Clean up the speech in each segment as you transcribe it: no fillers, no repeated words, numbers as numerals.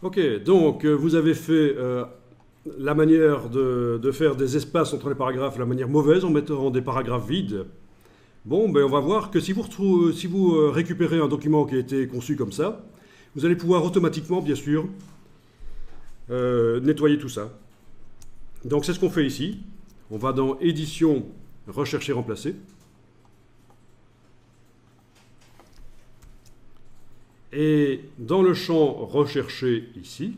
Ok, donc vous avez fait la manière de faire des espaces entre les paragraphes, la manière mauvaise en mettant des paragraphes vides. Bon, ben on va voir que si vous récupérez un document qui a été conçu comme ça, vous allez pouvoir automatiquement, bien sûr, nettoyer tout ça. Donc c'est ce qu'on fait ici. On va dans Édition, Rechercher, Remplacer. Et dans le champ Rechercher ici,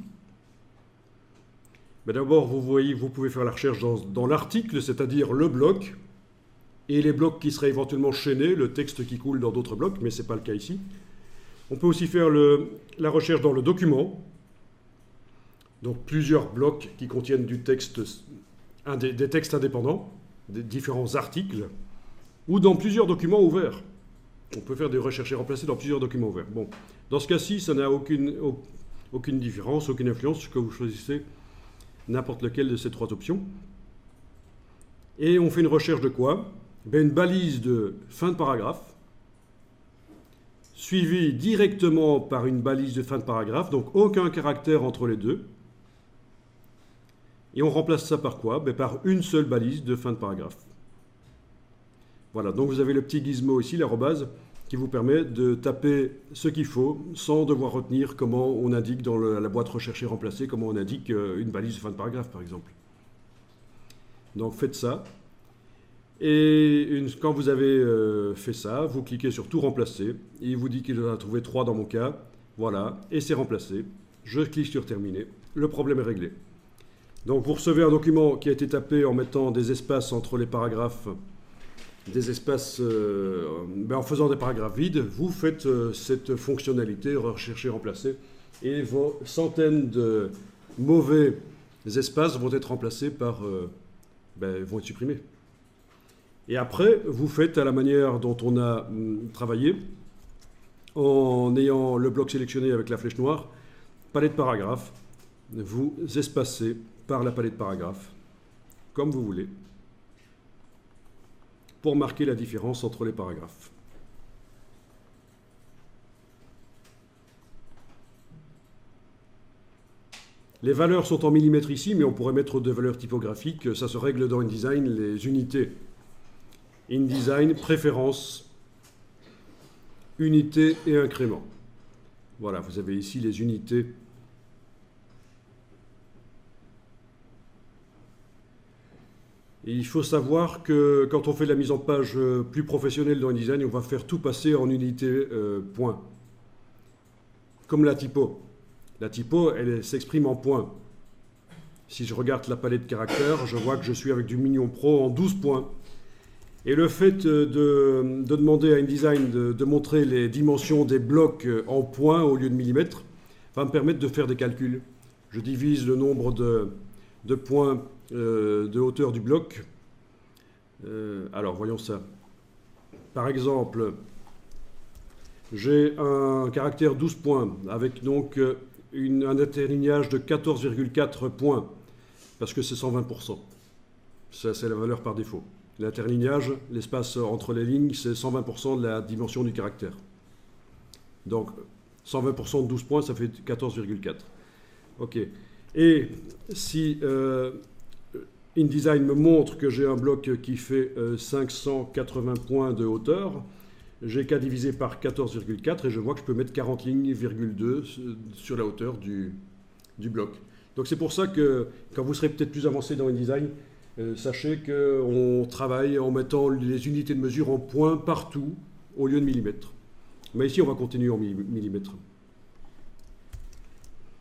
ben d'abord vous voyez, vous pouvez faire la recherche dans l'article, c'est-à-dire le bloc, et les blocs qui seraient éventuellement chaînés, le texte qui coule dans d'autres blocs, mais ce n'est pas le cas ici. On peut aussi faire la recherche dans le document, donc plusieurs blocs qui contiennent du texte, des textes indépendants, des différents articles, ou dans plusieurs documents ouverts. On peut faire des recherches et remplacer dans plusieurs documents ouverts. Bon, dans ce cas-ci, ça n'a aucune différence, aucune influence que vous choisissez n'importe lequel de ces trois options. Et on fait une recherche de quoi? Ben, une balise de fin de paragraphe, suivie directement par une balise de fin de paragraphe, donc aucun caractère entre les deux. Et on remplace ça par quoi? Ben, par une seule balise de fin de paragraphe. Voilà, donc vous avez le petit gizmo ici, l'arrobase, qui vous permet de taper ce qu'il faut sans devoir retenir comment on indique dans la boîte rechercher remplacer, comment on indique une balise de fin de paragraphe par exemple. Donc faites ça. Et quand vous avez fait ça, vous cliquez sur tout remplacer. Et il vous dit qu'il en a trouvé 3 dans mon cas. Voilà, et c'est remplacé. Je clique sur terminer. Le problème est réglé. Donc vous recevez un document qui a été tapé en mettant des espaces entre les paragraphes, des espaces en faisant des paragraphes vides. Vous faites cette fonctionnalité rechercher, remplacer, et vos centaines de mauvais espaces vont être remplacés par vont être supprimés. Et après, vous faites à la manière dont on a travaillé, en ayant le bloc sélectionné avec la flèche noire, palette de paragraphes, vous espacez par la palette de paragraphes, comme vous voulez, pour marquer la différence entre les paragraphes. Les valeurs sont en millimètres ici, mais on pourrait mettre des valeurs typographiques. Ça se règle dans InDesign, les unités. InDesign, préférence, unité et incrément. Voilà, vous avez ici les unités. Et il faut savoir que quand on fait la mise en page plus professionnelle dans InDesign, on va faire tout passer en unité point. Comme la typo. La typo, elle s'exprime en points. Si je regarde la palette de caractères, je vois que je suis avec du Minion Pro en 12 points. Et le fait de demander à InDesign de montrer les dimensions des blocs en points au lieu de millimètres va me permettre de faire des calculs. Je divise le nombre de points de hauteur du bloc. Alors, voyons ça. Par exemple, j'ai un caractère 12 points avec donc un interlignage de 14,4 points parce que c'est 120%. Ça, c'est la valeur par défaut. L'interlignage, l'espace entre les lignes, c'est 120% de la dimension du caractère. Donc, 120% de 12 points, ça fait 14,4. OK. Et si InDesign me montre que j'ai un bloc qui fait 580 points de hauteur, j'ai qu'à diviser par 14,4 et je vois que je peux mettre 40 lignes,2 sur la hauteur du bloc. Donc c'est pour ça que quand vous serez peut-être plus avancé dans InDesign, sachez qu'on travaille en mettant les unités de mesure en points partout au lieu de millimètres. Mais ici, on va continuer en millimètres.